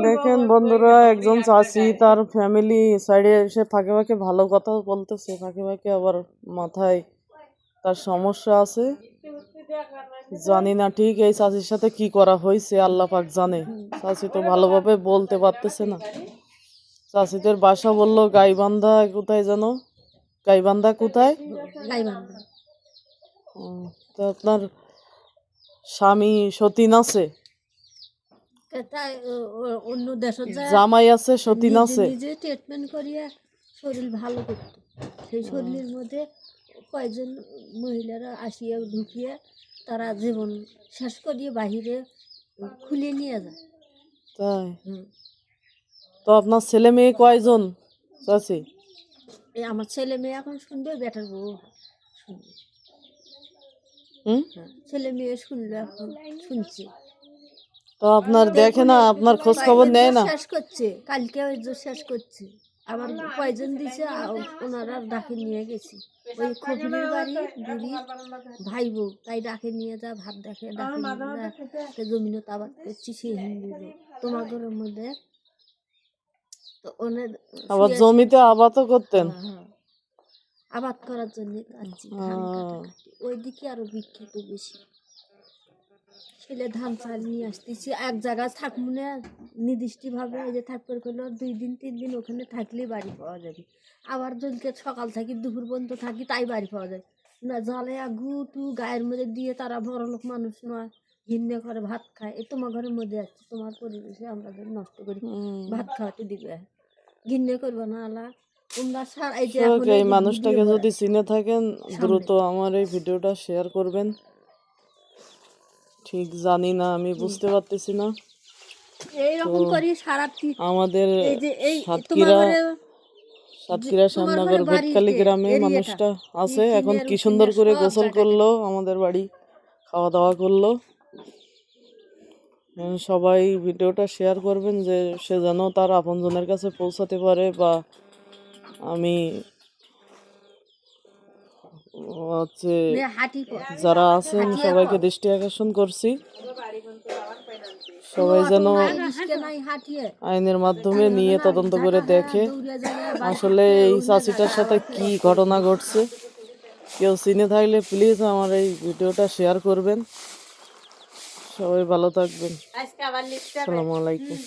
দেখেন বন্ধুরা, একজন চাচি তার ফ্যামিলি সাইডে এসে ফাঁকে ফাঁকে ভালো কথা বলতেছে, ফাঁকে ফাঁকে আবার মাথায় তার সমস্যা আছে। জানি না ঠিক এই চাচির সাথে কি করা হয়েছে, আল্লাহ পাক জানে। চাচি তো ভালোভাবে বলতে পারতেছে না। চাচিদের বাসা বললো গাইবান্ধা, কোথায় যেন গাইবান্ধা কোথায়। তো আপনার স্বামী সতীন আছে, অন্য দেশে জামাই আছে, সতীন আছে। নিজে ট্রিটমেন্ট করিয়া শরীর ভালো করতো। সেই শরীরের মধ্যে কয়েকজন মহিলারা আসিয়া ঢুকিয়ে তারা জীবন শেষ করিয়ে বাহিরে খুলে নিয়ে যায়। তাই তো আপনার ছেলে মেয়ে কয়জন চাচি? আমার ছেলে মেয়ে এখন শুনবে, বেটার বউ শুনবে। ছেলে মেয়ে শুনলো, এখন শুনছে। তো আপনার দেখে না, আপনার খোঁজ খবর নেয় না? শেষ করছে, কালকে শেষ করছে, আবার কয়জন দিছে ওনারা ডাকে নিয়ে গেছি। ওই খফিলের বাড়ি বুড়ি ভাই বউ, তাই ডাকে নিয়ে যা ভাত ডাকে জমিনে আবাদ করছি। সে হিন্দু তোমার ঘরের মধ্যে তো ওনার আবার জমিতে আবাদও করতেন। আবাদ করার জন্য ওইদিকে আরো বিখ্যাত বেশি। ছেলে ধান চাল নিয়ে আসতেছি, এক জায়গায় থাকবো না নির্দিষ্টভাবে, ওই যে থাকতে করলে 2 দিন 3 দিন ওখানে থাকলেই বাড়ি পাওয়া যাবে। আবার জলকে সকাল থাকি দুপুর পর্যন্ত থাকি, তাই বাড়ি পাওয়া যায় না। জলে গুটু গায়ের মধ্যে দিয়ে তারা বড় লোক মানুষ নয়, ঘিন্নে করে ভাত খায়। এ তোমার ঘরের মধ্যে আসছে, তোমার পরিবেশে আমরা নষ্ট করি, ভাত খাওয়াতে দিবে, ঘিন্নে করবো না। আলা এই মানুষটাকে যদি চিনে থাকেন দ্রুত আমার এই ভিডিওটা শেয়ার করবেন। ঠিক জানি না, আমি বুঝতে পারতেছি না। আমাদের সাতক্ষীরা শ্যামনগর ভেটখালি গ্রামে মানুষটা আছে। এখন কি সুন্দর করে গোসল করলো, আমাদের বাড়ি খাওয়া দাওয়া করলো। সবাই ভিডিওটা শেয়ার করবেন যে সে যেন তার আপনজনের কাছে পৌঁছাতে পারে। বা আমি হচ্ছে যারা আছেন সবাইকে দৃষ্টি আকর্ষণ করছি, সবাই যেন আইনের মাধ্যমে নিয়ে তদন্ত করে দেখে আসলে এই চাচিটার সাথে কি ঘটনা ঘটছে। কেউ চিনে থাকলে প্লিজ আমার এই ভিডিওটা শেয়ার করবেন। সবাই ভালো থাকবেন। আসসালামু আলাইকুম।